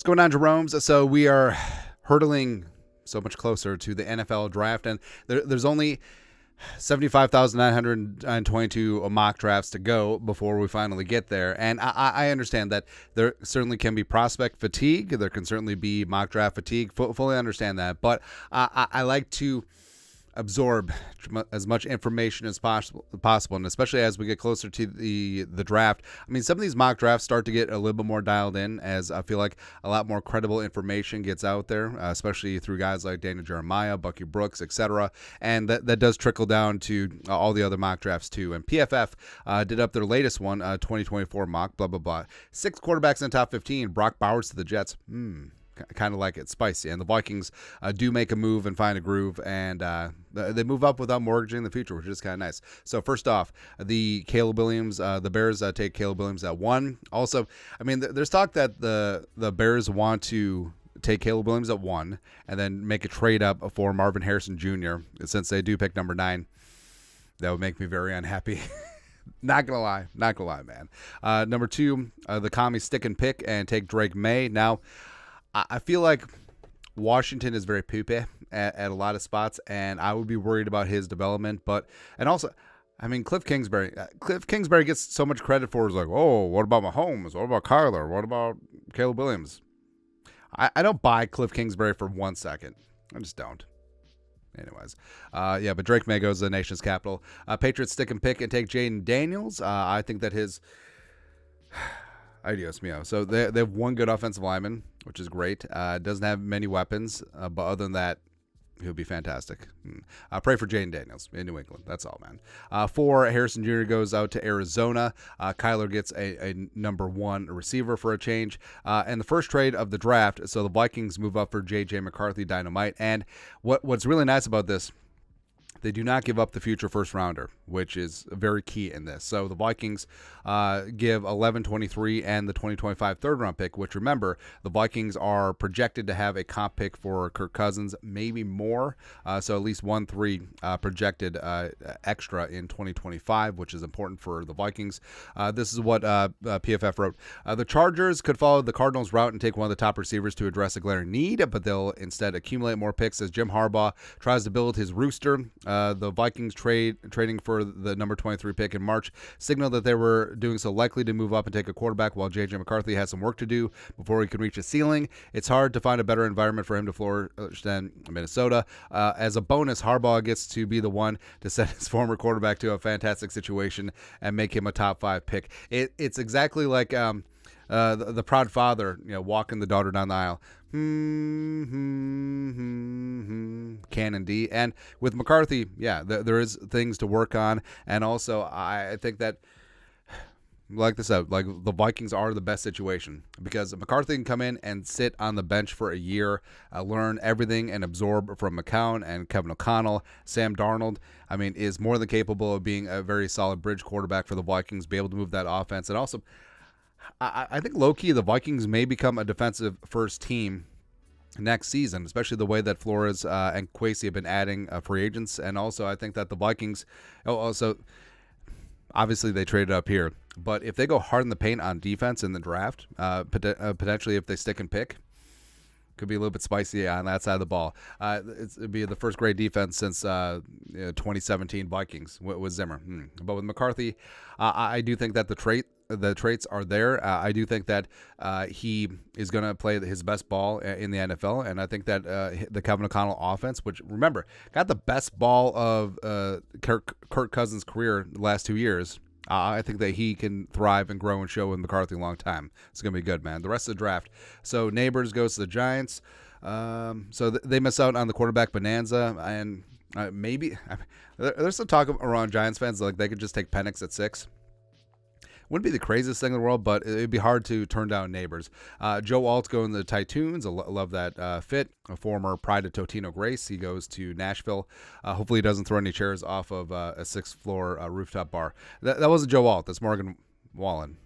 What's going on, Jeromes? So we are hurtling so much closer to the NFL draft, and there's only 75,922 mock drafts to go before we finally get there. And I understand that there certainly can be prospect fatigue. There can certainly be mock draft fatigue. Fully understand that. But I like to absorb as much information as possible, and especially as we get closer to the draft. I mean, some of these mock drafts start to get a little bit more dialed in, as I feel like a lot more credible information gets out there, especially through guys like Daniel Jeremiah, Bucky Brooks, etc. And that does trickle down to all the other mock drafts too. And PFF did up their latest one, 2024 mock, blah, blah, blah. 6 quarterbacks in the top 15, Brock Bowers to the Jets. Kind of like it spicy. And the Vikings do make a move and find a groove, and they move up without mortgaging the future, which is kind of nice. So first off, the Caleb Williams, the Bears take Caleb Williams at 1. Also, I mean, there's talk that the Bears want to take Caleb Williams at 1 and then make a trade up for Marvin Harrison Jr. since they do pick number 9. That would make me very unhappy. Not gonna lie, man. Number 2, the commies stick and pick and take Drake May. Now, I feel like Washington is very poopy at a lot of spots, and I would be worried about his development. And also, I mean, Cliff Kingsbury gets so much credit for his, like, oh, what about Mahomes? What about Kyler? What about Caleb Williams? I don't buy Cliff Kingsbury for 1 second. I just don't. Anyways, but Drake May goes to the nation's capital. Patriots stick and pick and take Jaden Daniels. I think that his... Adios mio. So they have one good offensive lineman, which is great. Doesn't have many weapons, but other than that, he'll be fantastic. Pray for Jaden Daniels in New England. That's all, man. 4, Harrison Jr. goes out to Arizona. Kyler gets a number 1 receiver for a change. And the first trade of the draft, so the Vikings move up for JJ McCarthy, Dynamite. And what's really nice about this, they do not give up the future first rounder, which is very key in this. So the Vikings give 11, 23, and the 2025 third round pick, which, remember, the Vikings are projected to have a comp pick for Kirk Cousins, maybe more. So at least 1-3 projected extra in 2025, which is important for the Vikings. This is what PFF wrote. The Chargers could follow the Cardinals' route and take one of the top receivers to address a glaring need, but they'll instead accumulate more picks as Jim Harbaugh tries to build his rooster. The Vikings trading for the number 23 pick in March signaled that they were doing so likely to move up and take a quarterback, while JJ McCarthy has some work to do before he can reach a ceiling. It's hard to find a better environment for him to flourish than Minnesota. As a bonus, Harbaugh gets to be the one to send his former quarterback to a fantastic situation and make him a top 5 pick. It's exactly like the proud father, walking the daughter down the aisle. Canon D. And with McCarthy, there is things to work on. And also, I think that, like the Vikings are the best situation, because McCarthy can come in and sit on the bench for a year, learn everything and absorb from McCown and Kevin O'Connell. Sam Darnold, I mean, is more than capable of being a very solid bridge quarterback for the Vikings, be able to move that offense. And also, I think low-key the Vikings may become a defensive first team next season, especially the way that Flores and Kwesi have been adding free agents. And also, I think that the Vikings, also, obviously they traded up here, but if they go hard in the paint on defense in the draft, potentially if they stick and pick, could be a little bit spicy on that side of the ball. It'd be the first great defense since 2017 Vikings with Zimmer. But with McCarthy, I do think that the traits are there. I do think that he is going to play his best ball in the NFL, and I think that the Kevin O'Connell offense, which, remember, got the best ball of Kirk Cousins' career the last 2 years, I think that he can thrive and grow and show with McCarthy a long time. It's going to be good, man. The rest of the draft. So Neighbors goes to the Giants. So they miss out on the quarterback bonanza, and maybe there's some talk around Giants fans like they could just take Penix at 6. Wouldn't be the craziest thing in the world, but it'd be hard to turn down Neighbors. Joe Alt going to the Titans. I love that fit. A former Pride of Totino Grace. He goes to Nashville. Hopefully he doesn't throw any chairs off of a 6th floor rooftop bar. That wasn't Joe Alt. That's Morgan Wallen.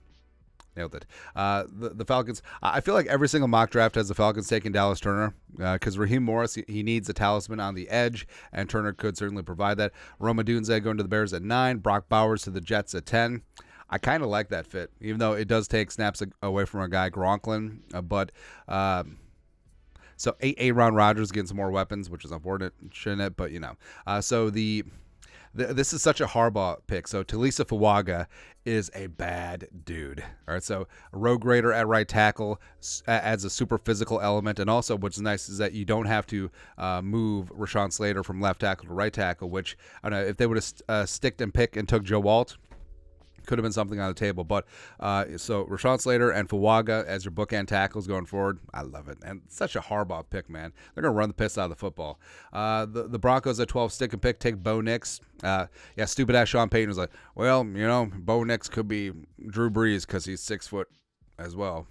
Nailed it. The Falcons, I feel like every single mock draft has the Falcons taking Dallas Turner, because Raheem Morris, he needs a talisman on the edge, and Turner could certainly provide that. Roma Dunze going to the Bears at 9. Brock Bowers to the Jets at 10. I kind of like that fit, even though it does take snaps away from a guy Gronklin. So Aaron Rodgers getting some more weapons, which is unfortunate, but this is such a Harbaugh pick. So Talisa Fuaga is a bad dude. All right, so a road grader at right tackle adds a super physical element, and also what's nice is that you don't have to move Rashawn Slater from left tackle to right tackle, which I don't know if they would have sticked and picked and took Joe Alt. Could have been something on the table, but so Rashawn Slater and Fuaga as your bookend tackles going forward, I love it. And such a Harbaugh pick, man. They're gonna run the piss out of the football. The Broncos at 12 stick and pick, take Bo Nix. Stupid ass Sean Payton was like, well, Bo Nix could be Drew Brees because he's 6 foot as well.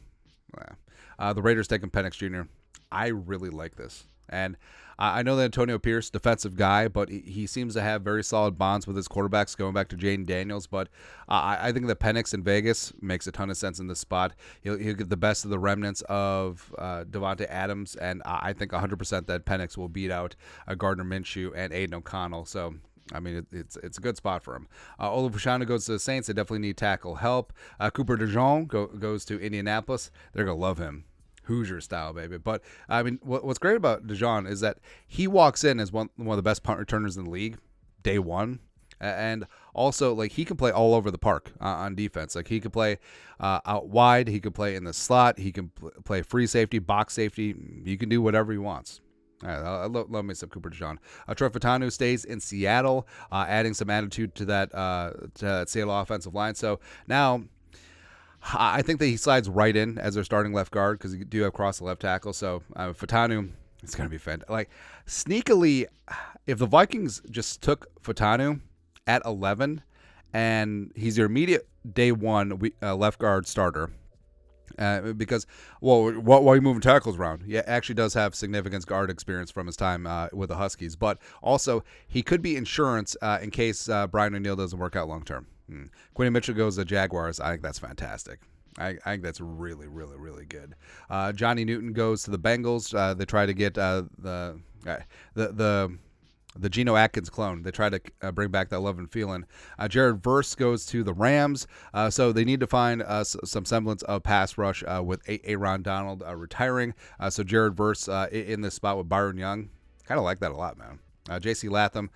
The Raiders taking Penix Jr. I really like this. And I know that Antonio Pierce, defensive guy, but he seems to have very solid bonds with his quarterbacks going back to Jaden Daniels. But I think that Penix in Vegas makes a ton of sense in this spot. He'll get the best of the remnants of Devontae Adams, and I think 100% that Penix will beat out Gardner Minshew and Aiden O'Connell. So, I mean, it's a good spot for him. Olaf Fashanu goes to the Saints. They definitely need tackle help. Cooper DeJean goes to Indianapolis. They're going to love him. Hoosier style, baby. But I mean, what's great about DeJean is that he walks in as one of the best punt returners in the league day one, and also like he can play all over the park on defense. Like he can play out wide, he can play in the slot, he can play free safety, box safety. You can do whatever he wants. All right, I love me some Cooper DeJean. Troy Fautanu stays in Seattle, adding some attitude to that Seattle offensive line. So now, I think that he slides right in as their starting left guard because you do have cross the left tackle. So Fautanu, it's going to be fantastic. Like sneakily, if the Vikings just took Fautanu at 11 and he's your immediate day one left guard starter, because, why are you moving tackles around? Yeah, actually does have significant guard experience from his time with the Huskies. But also, he could be insurance in case Brian O'Neill doesn't work out long term. Quinny Mitchell goes to Jaguars. I think that's fantastic. I think that's really, really, really good. Johnny Newton goes to the Bengals. They try to get the Geno Atkins clone. They try to bring back that love and feeling. Jared Verse goes to the Rams. So they need to find some semblance of pass rush with Aaron Donald retiring. So Jared Verse in this spot with Byron Young. Kind of like that a lot, man. J.C. Latham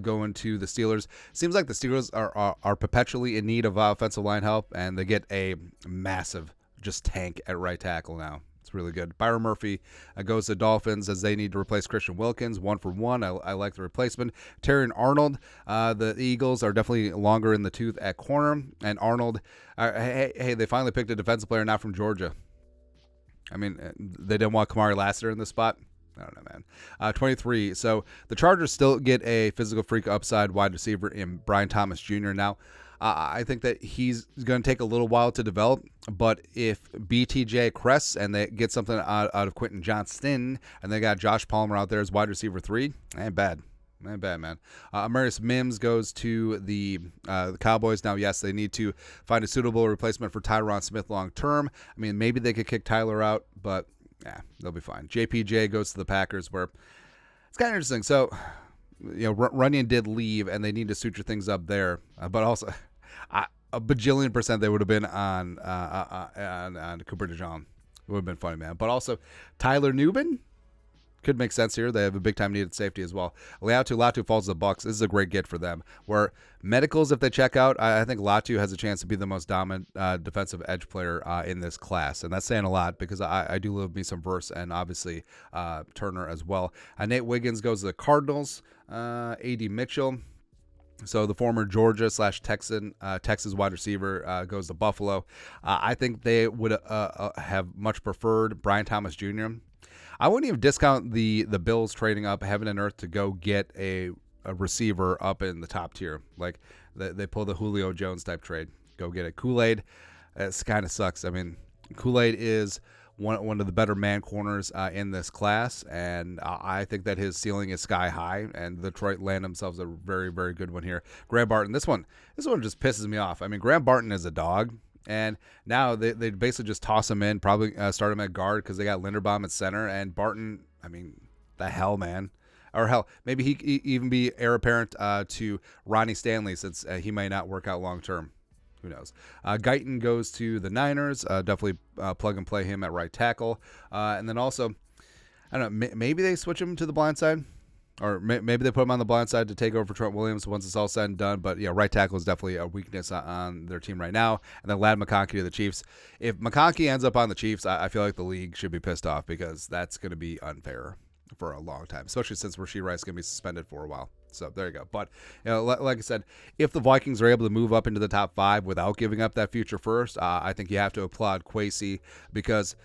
going to the Steelers. Seems like the Steelers are perpetually in need of offensive line help, and they get a massive just tank at right tackle now. It's really good. Byron Murphy goes to Dolphins as they need to replace Christian Wilkins, 1-for-1. I like the replacement. Terry and Arnold, the Eagles are definitely longer in the tooth at corner, and Arnold, they finally picked a defensive player not from Georgia. I mean, they didn't want Kamari Lassiter in this spot. I don't know, man. 23. So the Chargers still get a physical freak upside wide receiver in Brian Thomas Jr. Now, I think that he's going to take a little while to develop, but if BTJ crests and they get something out of Quentin Johnston and they got Josh Palmer out there as wide receiver 3, ain't bad. Ain't bad, man. Amarius Mims goes to the Cowboys. Now, yes, they need to find a suitable replacement for Tyron Smith long term. I mean, maybe they could kick Tyler out, but yeah, they'll be fine. JPJ goes to the Packers, where it's kind of interesting. So, Runyon did leave, and they need to suture things up there. But also, a bajillion % they would have been on Cooper DeJean. It would have been funny, man. But also, Tyler Nubin could make sense here. They have a big-time needed safety as well. Latu falls to the Bucks. This is a great get for them. Where medicals, if they check out, I think Latu has a chance to be the most dominant defensive edge player in this class. And that's saying a lot because I do love me some Verse and obviously Turner as well. Nate Wiggins goes to the Cardinals. A.D. Mitchell. So the former Georgia / Texas wide receiver goes to Buffalo. I think they would have much preferred Brian Thomas Jr. I wouldn't even discount the Bills trading up heaven and earth to go get a receiver up in the top tier. Like they pull the Julio Jones type trade. Go get it. Kool-Aid, it kind of sucks. I mean, Kool-Aid is one of the better man corners in this class, and I think that his ceiling is sky high, and Detroit land themselves a very, very good one here. Graham Barton, this one just pisses me off. I mean, Graham Barton is a dog. And now they basically just toss him in, probably start him at guard because they got Linderbaum at center. And Barton, I mean, the hell, man. Or hell, maybe he even be heir apparent to Ronnie Stanley since he may not work out long term. Who knows? Guyton goes to the Niners. Definitely plug and play him at right tackle. And then also, I don't know, maybe they switch him to the blind side. Or maybe they put him on the blind side to take over for Trent Williams once it's all said and done. But, yeah, right tackle is definitely a weakness on their team right now. And then Ladd McConkey to the Chiefs. If McConkey ends up on the Chiefs, I feel like the league should be pissed off because that's going to be unfair for a long time, especially since Rashee Rice is going to be suspended for a while. So there you go. But, like I said, if the Vikings are able to move up into the top 5 without giving up that future first, I think you have to applaud Kwesi because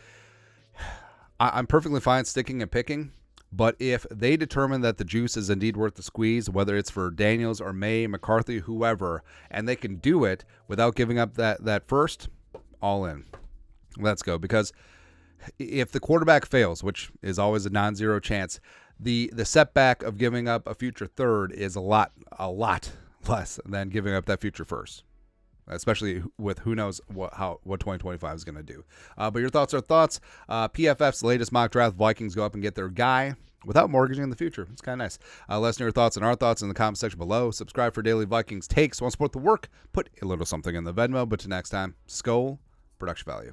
I'm perfectly fine sticking and picking. But if they determine that the juice is indeed worth the squeeze, whether it's for Daniels or May, McCarthy, whoever, and they can do it without giving up that first, all in. Let's go. Because if the quarterback fails, which is always a non-zero chance, the setback of giving up a future third is a lot less than giving up that future first. Especially with who knows what 2025 is going to do. But your thoughts are thoughts. PFF's latest mock draft, Vikings go up and get their guy without mortgaging in the future. It's kind of nice. Let us know your thoughts and our thoughts in the comment section below. Subscribe for daily Vikings takes. Want to support the work? Put a little something in the Venmo. But till next time, Skol, production value.